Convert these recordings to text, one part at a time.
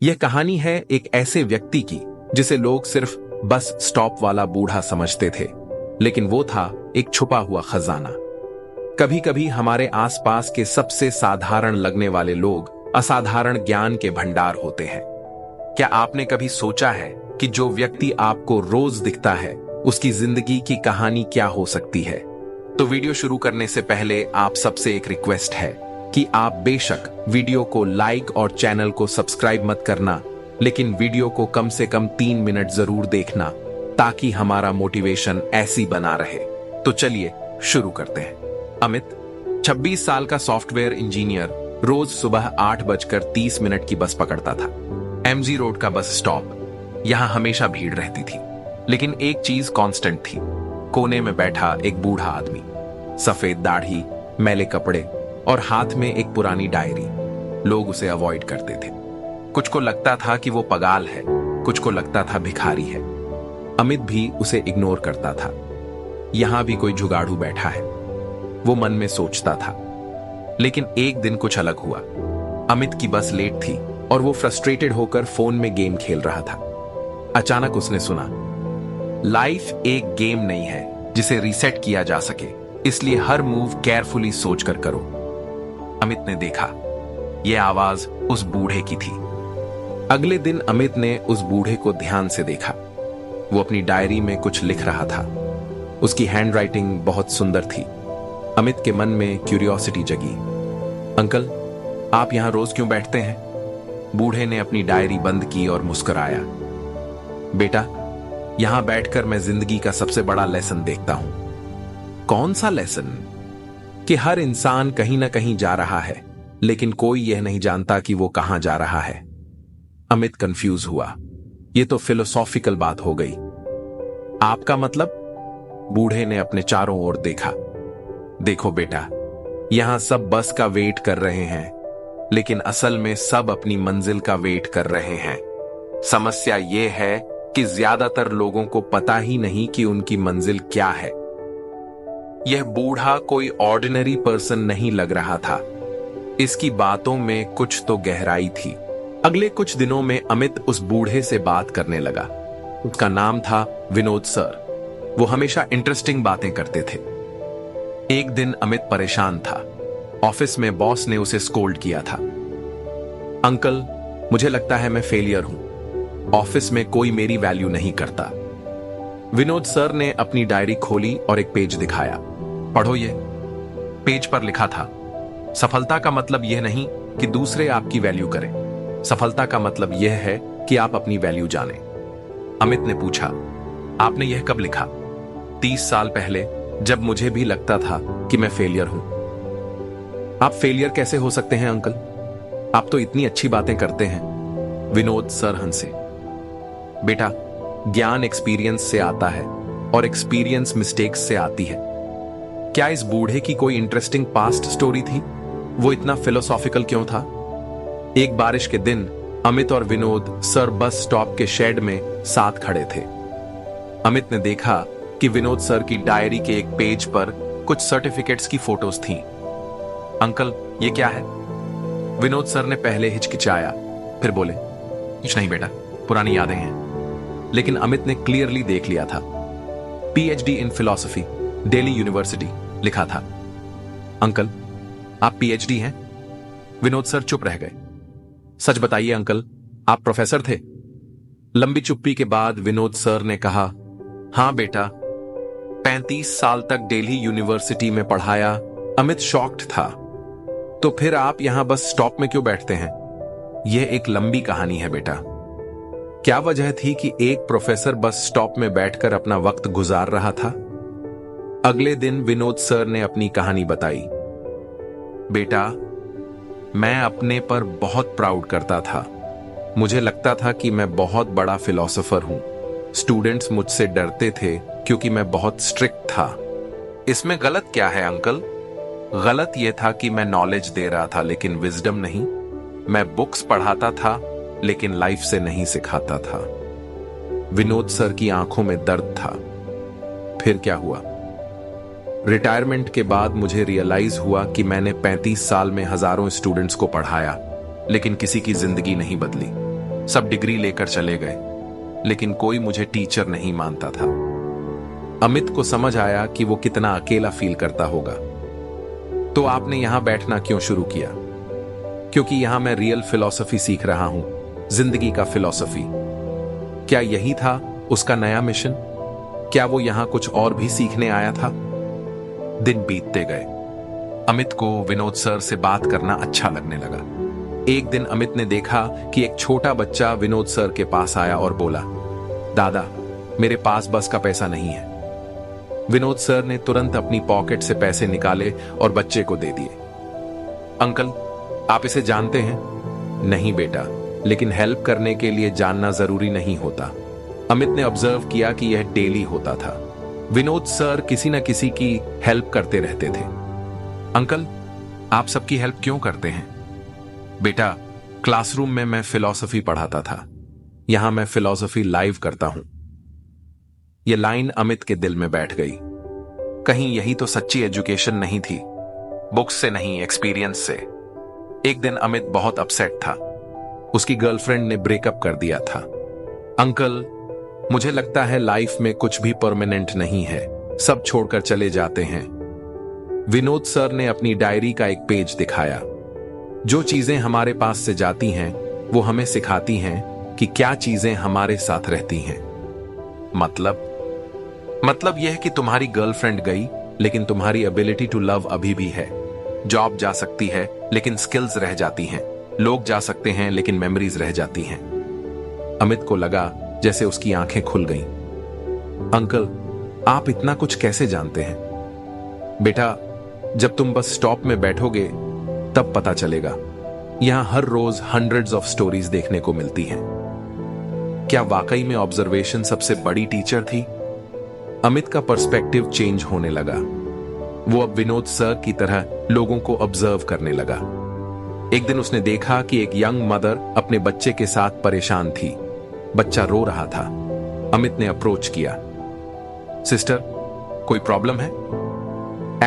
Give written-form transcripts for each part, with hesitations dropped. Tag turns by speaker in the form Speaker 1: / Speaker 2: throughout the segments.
Speaker 1: यह कहानी है एक ऐसे व्यक्ति की जिसे लोग सिर्फ बस स्टॉप वाला बूढ़ा समझते थे, लेकिन वो था एक छुपा हुआ खजाना। कभी कभी हमारे आसपास के सबसे साधारण लगने वाले लोग असाधारण ज्ञान के भंडार होते हैं। क्या आपने कभी सोचा है कि जो व्यक्ति आपको रोज दिखता है उसकी जिंदगी की कहानी क्या हो सकती है? तो वीडियो शुरू करने से पहले आप सबसे एक रिक्वेस्ट है कि आप बेशक वीडियो को लाइक और चैनल को सब्सक्राइब मत करना, लेकिन वीडियो को कम से कम 3 मिनट जरूर देखना ताकि हमारा मोटिवेशन ऐसी बना रहे। तो चलिए शुरू करते हैं। अमित 26 साल का सॉफ्टवेयर इंजीनियर रोज सुबह 8:30 की बस पकड़ता था। एमजी रोड का बस स्टॉप, यहां हमेशा भीड़ रहती थी, लेकिन एक चीज कांस्टेंट थी। कोने में बैठा एक बूढ़ा आदमी, सफेद दाढ़ी, मैले कपड़े और हाथ में एक पुरानी डायरी। लोग उसे अवॉइड करते थे। कुछ को लगता था कि वो पगाल है, कुछ को लगता था भिखारी है। अमित भी उसे इग्नोर करता था। यहां भी कोई जुगाड़ू बैठा है, वो मन में सोचता था। लेकिन एक दिन कुछ अलग हुआ। अमित की बस लेट थी और वो फ्रस्ट्रेटेड होकर फोन में गेम खेल रहा था। अचानक उसने सुना, लाइफ एक गेम नहीं है जिसे रीसेट किया जा सके, इसलिए हर मूव केयरफुली सोचकर करो। अमित ने देखा, यह आवाज उस बूढ़े की थी। अगले दिन अमित ने उस बूढ़े को ध्यान से देखा। वो अपनी डायरी में कुछ लिख रहा था। उसकी हैंडराइटिंग बहुत सुंदर थी। अमित के मन में क्यूरियोसिटी जगी। अंकल, आप यहां रोज क्यों बैठते हैं? बूढ़े ने अपनी डायरी बंद की और मुस्कुराया। बेटा, यहां बैठकर मैं जिंदगी का सबसे बड़ा लेसन देखता हूं। कौन सा लेसन? कि हर इंसान कहीं ना कहीं जा रहा है, लेकिन कोई यह नहीं जानता कि वो कहां जा रहा है। अमित कंफ्यूज हुआ। यह तो फिलोसॉफिकल बात हो गई। आपका मतलब? बूढ़े ने अपने चारों ओर देखा। देखो बेटा, यहां सब बस का वेट कर रहे हैं, लेकिन असल में सब अपनी मंजिल का वेट कर रहे हैं। समस्या यह है कि ज्यादातर लोगों को पता ही नहीं कि उनकी मंजिल क्या है। यह बूढ़ा कोई ऑर्डिनरी पर्सन नहीं लग रहा था। इसकी बातों में कुछ तो गहराई थी। अगले कुछ दिनों में अमित उस बूढ़े से बात करने लगा। उसका नाम था विनोद सर। वो हमेशा इंटरेस्टिंग बातें करते थे। एक दिन अमित परेशान था। ऑफिस में बॉस ने उसे स्कोल्ड किया था। अंकल, मुझे लगता है मैं फेलियर हूं। ऑफिस में कोई मेरी वैल्यू नहीं करता। विनोद सर ने अपनी डायरी खोली और एक पेज दिखाया। पढ़ो ये। पेज पर लिखा था, सफलता का मतलब यह नहीं कि दूसरे आपकी वैल्यू करें। सफलता का मतलब यह है कि आप अपनी वैल्यू जानें। अमित ने पूछा, आपने यह कब लिखा? 30 साल पहले, जब मुझे भी लगता था कि मैं फेलियर हूं। आप फेलियर कैसे हो सकते हैं अंकल? आप तो इतनी अच्छी बातें करते हैं। विनोद सर हंसे। बेटा, ज्ञान एक्सपीरियंस से आता है और एक्सपीरियंस मिस्टेक्स से आती है। क्या इस बूढ़े की कोई इंटरेस्टिंग पास्ट स्टोरी थी? वो इतना फिलोसॉफिकल क्यों था? एक बारिश के दिन अमित और विनोद सर बस स्टॉप के शेड में साथ खड़े थे। अमित ने देखा कि विनोद सर की डायरी के एक पेज पर कुछ सर्टिफिकेट्स की फोटोज थीं। अंकल, ये क्या है? विनोद सर ने पहले हिचकिचाया, फिर बोले, कुछ नहीं बेटा, पुरानी यादें हैं। लेकिन अमित ने क्लियरली देख लिया था। PhD in philosophy, Delhi university लिखा था। अंकल, आप पीएचडी हैं? विनोद सर चुप रह गए। सच बताइए अंकल, आप प्रोफेसर थे? लंबी चुप्पी के बाद विनोद सर ने कहा, हां बेटा, 35 साल तक दिल्ली यूनिवर्सिटी में पढ़ाया। अमित शॉक्ड था। तो फिर आप यहां बस स्टॉप में क्यों बैठते हैं? यह एक लंबी कहानी है बेटा। क्या वजह थी कि एक प्रोफेसर बस स्टॉप में बैठकर अपना वक्त गुजार रहा था? अगले दिन विनोद सर ने अपनी कहानी बताई। बेटा, मैं अपने पर बहुत प्राउड करता था। मुझे लगता था कि मैं बहुत बड़ा फिलोसोफर हूं। स्टूडेंट्स मुझसे डरते थे क्योंकि मैं बहुत स्ट्रिक्ट था। इसमें गलत क्या है अंकल? गलत यह था कि मैं नॉलेज दे रहा था लेकिन विजडम नहीं। मैं बुक्स पढ़ाता था लेकिन लाइफ से नहीं सिखाता था। विनोद सर की आंखों में दर्द था। फिर क्या हुआ? रिटायरमेंट के बाद मुझे रियलाइज हुआ कि मैंने 35 साल में हजारों स्टूडेंट्स को पढ़ाया, लेकिन किसी की जिंदगी नहीं बदली। सब डिग्री लेकर चले गए, लेकिन कोई मुझे टीचर नहीं मानता था। अमित को समझ आया कि वो कितना अकेला फील करता होगा। तो आपने यहां बैठना क्यों शुरू किया? क्योंकि यहां मैं रियल फिलॉसफी सीख रहा हूं, जिंदगी का फिलॉसफी। क्या यही था उसका नया मिशन? क्या वो यहां कुछ और भी सीखने आया था? दिन बीतते गए। अमित को विनोद सर से बात करना अच्छा लगने लगा। एक दिन अमित ने देखा कि एक छोटा बच्चा विनोद सर के पास आया और बोला, दादा, मेरे पास बस का पैसा नहीं है। विनोद सर ने तुरंत अपनी पॉकेट से पैसे निकाले और बच्चे को दे दिए। अंकल, आप इसे जानते हैं? नहीं बेटा, लेकिन हेल्प करने के लिए जानना जरूरी नहीं होता। अमित ने ऑब्जर्व किया कि यह डेली होता था। विनोद सर किसी न किसी की हेल्प करते रहते थे। अंकल, आप सबकी हेल्प क्यों करते हैं? बेटा, क्लासरूम में मैं फिलॉसफी पढ़ाता था, यहां मैं फिलॉसफी लाइव करता हूं। यह लाइन अमित के दिल में बैठ गई। कहीं यही तो सच्ची एजुकेशन नहीं थी? बुक्स से नहीं, एक्सपीरियंस से। एक दिन अमित बहुत अपसेट था। उसकी गर्लफ्रेंड ने ब्रेकअप कर दिया था। अंकल, मुझे लगता है लाइफ में कुछ भी परमानेंट नहीं है, सब छोड़कर चले जाते हैं। विनोद सर ने अपनी डायरी का एक पेज दिखाया। जो चीजें हमारे पास से जाती हैं, वो हमें सिखाती हैं कि क्या चीजें हमारे साथ रहती हैं। मतलब यह कि तुम्हारी गर्लफ्रेंड गई, लेकिन तुम्हारी एबिलिटी टू लव अभी भी है। जॉब जा सकती है, लेकिन स्किल्स रह जाती हैं। लोग जा सकते हैं, लेकिन मेमोरीज रह जाती हैं। अमित को लगा जैसे उसकी आंखें खुल गईं। अंकल, आप इतना कुछ कैसे जानते हैं? बेटा, जब तुम बस स्टॉप में बैठोगे तब पता चलेगा। यहां हर रोज हंड्रेड्स ऑफ स्टोरीज देखने को मिलती हैं। क्या वाकई में ऑब्जर्वेशन सबसे बड़ी टीचर थी? अमित का पर्सपेक्टिव चेंज होने लगा। वो अब विनोद सर की तरह लोगों को ऑब्जर्व करने लगा। एक दिन उसने देखा कि एक यंग मदर अपने बच्चे के साथ परेशान थी। बच्चा रो रहा था। अमित ने अप्रोच किया, सिस्टर, कोई प्रॉब्लम है?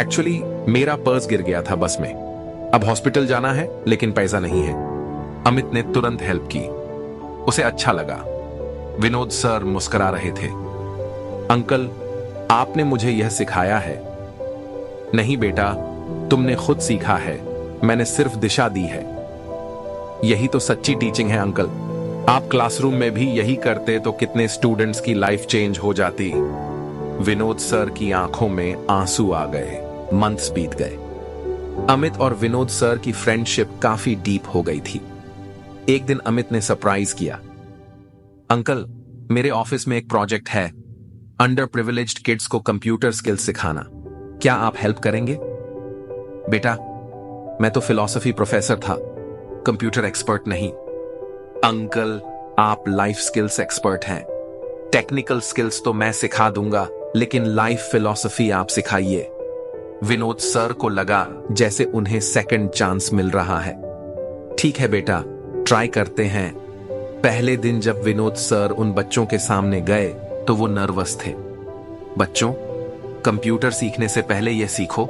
Speaker 1: एक्चुअली मेरा पर्स गिर गया था बस में, अब हॉस्पिटल जाना है, लेकिन पैसा नहीं है। अमित ने तुरंत हेल्प की। उसे अच्छा लगा। विनोद सर मुस्कुरा रहे थे। अंकल, आपने मुझे यह सिखाया है? नहीं बेटा, तुमने खुद सीखा है, मैंने सिर्फ दिशा दी है। यही तो सच्ची टीचिंग है अंकल। आप क्लासरूम में भी यही करते तो कितने स्टूडेंट्स की लाइफ चेंज हो जाती। विनोद सर की आंखों में आंसू आ गए। मंथ्स बीत गए। अमित और विनोद सर की फ्रेंडशिप काफी डीप हो गई थी। एक दिन अमित ने सरप्राइज किया, अंकल, मेरे ऑफिस में एक प्रोजेक्ट है, अंडर प्रिविलेज्ड किड्स को कंप्यूटर स्किल्स सिखाना। क्या आप हेल्प करेंगे? बेटा, मैं तो फिलॉसफी प्रोफेसर था, कंप्यूटर एक्सपर्ट नहीं। अंकल, आप लाइफ स्किल्स एक्सपर्ट हैं। टेक्निकल स्किल्स तो मैं सिखा दूंगा, लेकिन लाइफ फिलॉसफी आप सिखाइए। विनोद सर को लगा जैसे उन्हें सेकंड चांस मिल रहा है। ठीक है बेटा, ट्राई करते हैं। पहले दिन जब विनोद सर उन बच्चों के सामने गए तो वो नर्वस थे। बच्चों, कंप्यूटर सीखने से पहले यह सीखो,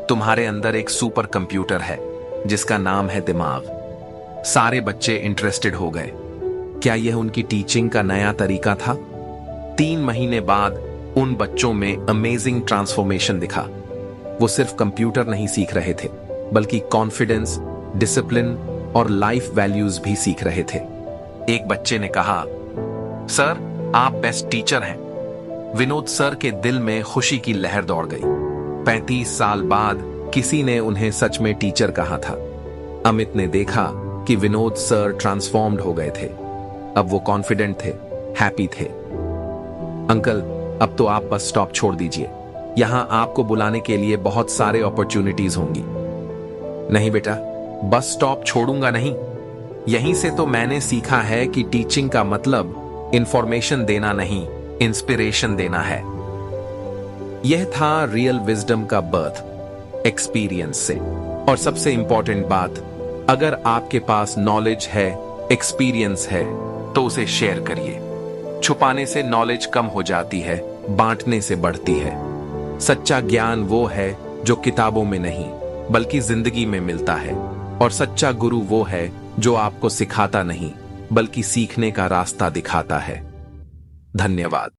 Speaker 1: तुम्हारे अंदर एक सुपर कंप्यूटर है जिसका नाम है दिमाग। सारे बच्चे इंटरेस्टेड हो गए। क्या यह उनकी टीचिंग का नया तरीका था? 3 महीने बाद उन बच्चों में अमेजिंग ट्रांसफॉर्मेशन दिखा। वो सिर्फ कंप्यूटर नहीं सीख रहे थे, बल्कि कॉन्फिडेंस, डिसिप्लिन और लाइफ वैल्यूज भी सीख रहे थे। एक बच्चे ने कहा, सर, आप बेस्ट टीचर हैं। विनोद सर के दिल में खुशी की लहर दौड़ गई। 35 साल बाद किसी ने उन्हें सच में टीचर कहा था। अमित ने देखा कि विनोद सर ट्रांसफॉर्म्ड हो गए थे। अब वो कॉन्फिडेंट थे, हैप्पी थे। अंकल, अब तो आप बस स्टॉप छोड़ दीजिए। यहां आपको बुलाने के लिए बहुत सारे अपॉर्चुनिटीज होंगी। नहीं बेटा, बस स्टॉप छोड़ूंगा नहीं। यहीं से तो मैंने सीखा है कि टीचिंग का मतलब इंफॉर्मेशन देना नहीं, इंस्पिरेशन देना है। यह था रियल विजडम का बर्थ, एक्सपीरियंस से। और सबसे इंपॉर्टेंट बात, अगर आपके पास नॉलेज है, एक्सपीरियंस है, तो उसे शेयर करिए। छुपाने से नॉलेज कम हो जाती है, बांटने से बढ़ती है। सच्चा ज्ञान वो है जो किताबों में नहीं, बल्कि जिंदगी में मिलता है। और सच्चा गुरु वो है जो आपको सिखाता नहीं, बल्कि सीखने का रास्ता दिखाता है। धन्यवाद।